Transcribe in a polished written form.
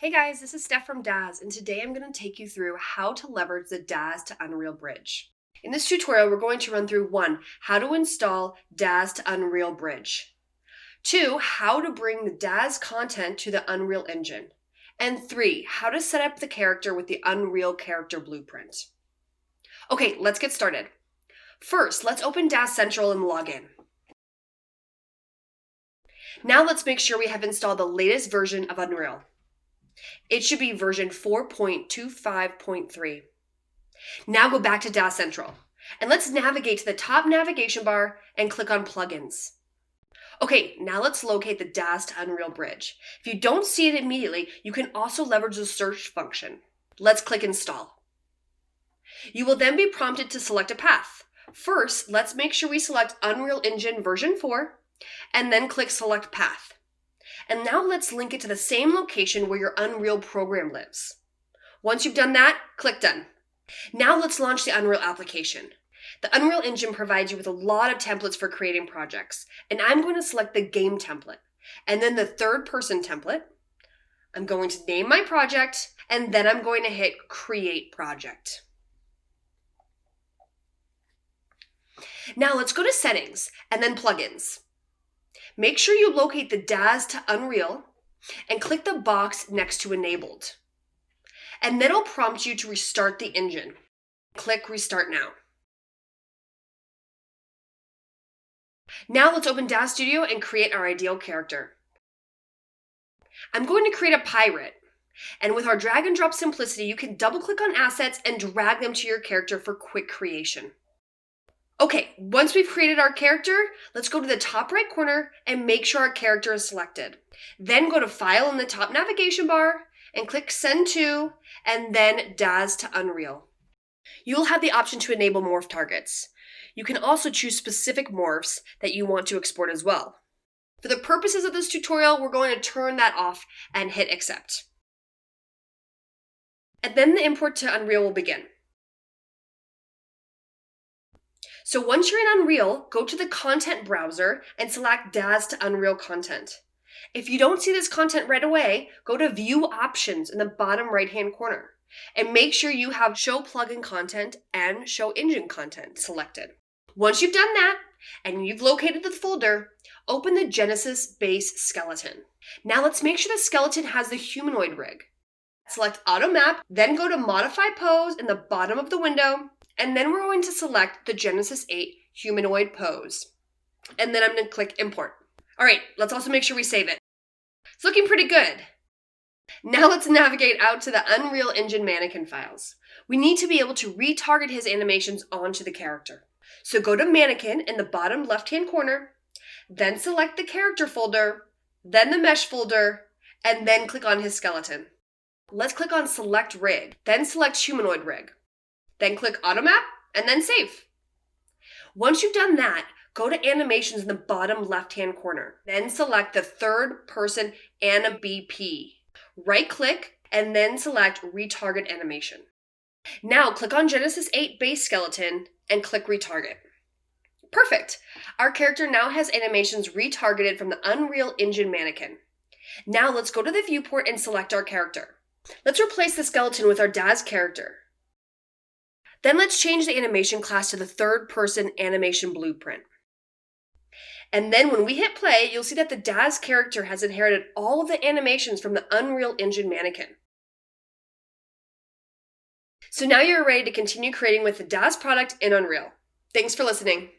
Hey guys, this is Steph from Daz, and today I'm going to take you through how to leverage the Daz to Unreal Bridge. In this tutorial, we're going to run through 1. How to install Daz to Unreal Bridge. 2. How to bring the Daz content to the Unreal Engine. And 3. How to set up the character with the Unreal Character Blueprint. Okay, let's get started. First, let's open Daz Central and log in. Now let's make sure we have installed the latest version of Unreal. It should be version 4.25.3. Now go back to Daz Central, and let's navigate to the top navigation bar and click on Plugins. Okay, now let's locate the Daz to Unreal Bridge. If you don't see it immediately, you can also leverage the search function. Let's click Install. You will then be prompted to select a path. First, let's make sure we select Unreal Engine version 4, and then click Select Path. And now let's link it to the same location where your Unreal program lives. Once you've done that, click Done. Now let's launch the Unreal application. The Unreal Engine provides you with a lot of templates for creating projects, and I'm going to select the game template, and then the third person template. I'm going to name my project, and then I'm going to hit Create Project. Now let's go to Settings, and then Plugins. Make sure you locate the Daz to Unreal and click the box next to Enabled. And then it'll prompt you to restart the engine. Click Restart Now. Now let's open Daz Studio and create our ideal character. I'm going to create a pirate. And with our drag and drop simplicity, you can double click on assets and drag them to your character for quick creation. Okay, once we've created our character, let's go to the top right corner and make sure our character is selected. Then go to File in the top navigation bar and click Send To, and then Daz to Unreal. You will have the option to enable morph targets. You can also choose specific morphs that you want to export as well. For the purposes of this tutorial, we're going to turn that off and hit Accept. And then the import to Unreal will begin. So once you're in Unreal, go to the Content browser and select Daz to Unreal Content. If you don't see this content right away, go to View Options in the bottom right-hand corner and make sure you have Show Plugin Content and Show Engine Content selected. Once you've done that and you've located the folder, open the Genesis base skeleton. Now let's make sure the skeleton has the humanoid rig. Select Auto Map, then go to Modify Pose in the bottom of the window, and then we're going to select the Genesis 8 humanoid pose. And then I'm going to click Import. All right, let's also make sure we save it. It's looking pretty good. Now let's navigate out to the Unreal Engine mannequin files. We need to be able to retarget his animations onto the character. So go to Mannequin in the bottom left-hand corner, then select the character folder, then the mesh folder, and then click on his skeleton. Let's click on Select Rig, then select Humanoid Rig. Then click Auto Map, and then save. Once you've done that, go to Animations in the bottom left-hand corner. Then select the third person Anna BP. Right-click, and then select Retarget Animation. Now click on Genesis 8 base skeleton and click Retarget. Perfect! Our character now has animations retargeted from the Unreal Engine mannequin. Now let's go to the viewport and select our character. Let's replace the skeleton with our Daz character. Then let's change the animation class to the third person animation blueprint. And then when we hit play, you'll see that the Daz character has inherited all of the animations from the Unreal Engine mannequin. So now you're ready to continue creating with the Daz product in Unreal. Thanks for listening.